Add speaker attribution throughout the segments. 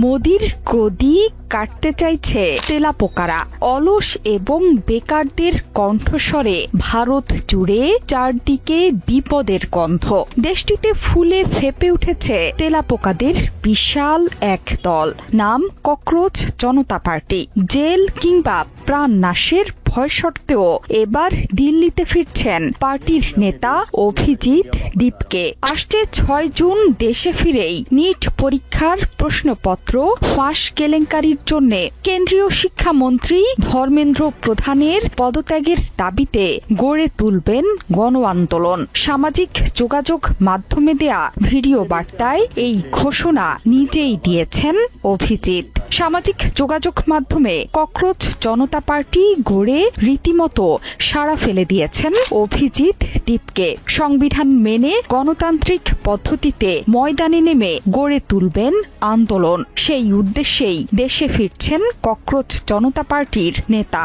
Speaker 1: মোদির গদি কাটতে চাইছে তেলাপোকারা। অলস এবং বেকারদের কণ্ঠস্বরে ভারত জুড়ে চারদিকে বিপদের গন্ধ। দেশটিতে ফুলে ফেপে উঠেছে তেলাপোকাদের বিশাল এক দল। নাম ককরোচ জনতা পার্টি। জেল কিংবা প্রাণনাশের ভয় সত্ত্বেও এবার দিল্লিতে ফিরছেন পার্টির নেতা অভিজিৎ দীপকে। আসছে 6 জুন দেশে ফিরেই নিট পরীক্ষার প্রশ্নপত্র ফাঁস কেলেঙ্কারির জন্য কেন্দ্রীয় শিক্ষামন্ত্রী ধর্মেন্দ্র প্রধানের পদত্যাগের দাবিতে গড়ে তুলবেন গণ আন্দোলন। সামাজিক যোগাযোগ মাধ্যমে দেয়া ভিডিও বার্তায় এই ঘোষণা নিজেই দিয়েছেন অভিজিৎ। সামাজিক যোগাযোগ মাধ্যমে ককরোচ জনতা পার্টি গড়ে রীতিমতো সাড়া ফেলে দিয়েছেন অভিজিৎ দীপকে। সংবিধান মেনে গণতান্ত্রিক পদ্ধতিতে ময়দানে নেমে গড়ে তুলবেন আন্দোলন। সেই উদ্দেশ্যেই দেশে ফিরছেন ককরোচ জনতা পার্টির নেতা।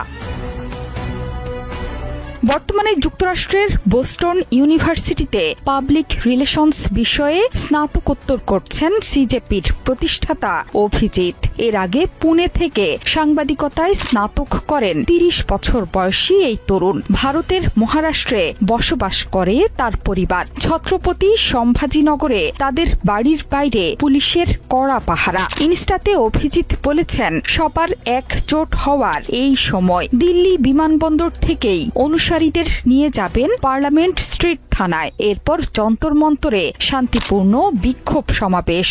Speaker 1: বর্তমানে যুক্তরাষ্ট্রের বোস্টন ইউনিভার্সিটিতে পাবলিক রিলেশনস বিষয়ে স্নাতকোত্তর করছেন সিজেপির প্রতিষ্ঠাতা অভিজিৎ। এর আগে পুনে থেকে সাংবাদিকতায় স্নাতক করেন 30 বছর বয়সী এই তরুণ। ভারতের মহারাষ্ট্রে বসবাস করে তার পরিবার। ছত্রপতি সম্ভাজিনগরে তাদের বাড়ির বাইরে পুলিশের কড়া পাহারা। ইনস্টাতে অভিজিৎ বলেছেন, সবার একজোট হওয়ার এই সময়। দিল্লি বিমানবন্দর থেকেই অনুসারীদের নিয়ে যাবেন পার্লামেন্ট স্ট্রিট থানায়। এরপর যন্তর মন্তরে শান্তিপূর্ণ বিক্ষোভ সমাবেশ।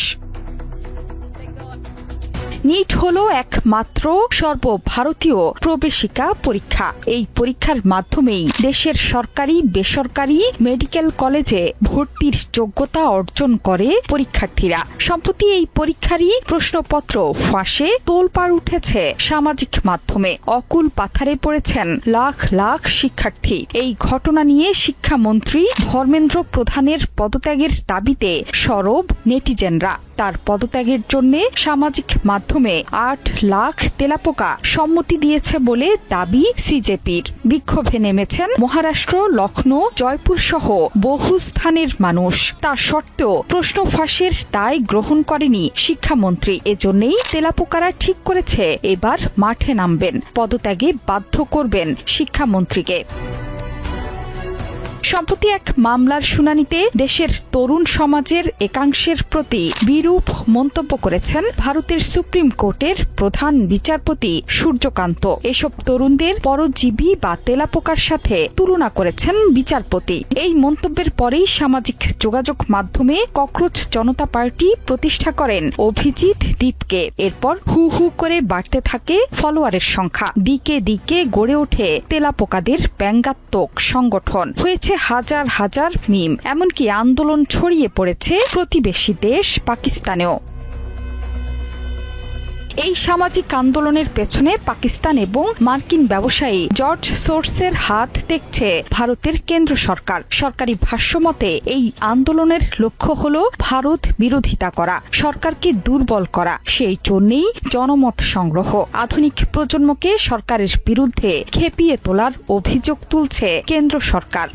Speaker 1: নিট হল একমাত্র সর্বভারতীয় প্রবেশিকা পরীক্ষা। এই পরীক্ষার মাধ্যমেই দেশের সরকারি বেসরকারি মেডিকেল কলেজে ভর্তির যোগ্যতা অর্জন করে পরীক্ষার্থীরা। সম্প্রতি এই পরীক্ষারই প্রশ্নপত্র ফাঁসে তোলপাড় উঠেছে সামাজিক মাধ্যমে। অকুল পাথারে পড়েছেন লাখ লাখ শিক্ষার্থী। এই ঘটনা নিয়ে শিক্ষামন্ত্রী ধর্মেন্দ্র প্রধানের পদত্যাগের দাবিতে সরব নেটিজেনরা। তার পদত্যাগের জন্য সামাজিক মাধ্যমে 8 লাখ তেলাপোকা সম্মতি দিয়েছে বলে দাবি সিজেপির। বিক্ষোভে নেমেছেন মহারাষ্ট্র, লখনৌ, জয়পুর সহ বহু স্থানের মানুষ। তা সত্ত্বেও প্রশ্ন ফাঁসের দায় গ্রহণ করেনি শিক্ষামন্ত্রী। এজন্যই তেলাপোকারা ঠিক করেছে এবার মাঠে নামবেন, পদত্যাগে বাধ্য করবেন শিক্ষামন্ত্রীকে। সম্প্রতি এক মামলার শুনানিতে দেশের তরুণ সমাজের একাংশের প্রতি বিরূপ মন্তব্য করেছেন ভারতের সুপ্রিম কোর্টের প্রধান বিচারপতি সূর্যকান্ত। এসব তরুণদের পরজীবী বা তেলাপোকার সাথে তুলনা করেছেন বিচারপতি। এই মন্তব্যের পরেই সামাজিক যোগাযোগ মাধ্যমে ককরোচ জনতা পার্টি প্রতিষ্ঠা করেন অভিজিৎ দীপকে। এরপর হু হু করে বাড়তে থাকে ফলোয়ারের সংখ্যা। দিকে দিকে গড়ে ওঠে তেলাপোকাদের ব্যঙ্গাত্মক সংগঠন। হয়েছে হাজার হাজার মিম। এমনকি আন্দোলন ছড়িয়ে পড়েছে প্রতিবেশী দেশ পাকিস্তানেও। এই সামাজিক আন্দোলনের পেছনে পাকিস্তান এবং মার্কিন ব্যবসায়ী জর্জ সোরসের হাত দেখছে ভারতের কেন্দ্র সরকার। সরকারি ভাষ্যমতে এই আন্দোলনের লক্ষ্য হল ভারত বিরোধিতা করা, সরকারকে দুর্বল করা। সেই জন্যই জনমত সংগ্রহ। আধুনিক প্রজন্মকে সরকারের বিরুদ্ধে খেপিয়ে তোলার অভিযোগ তুলছে কেন্দ্র সরকার।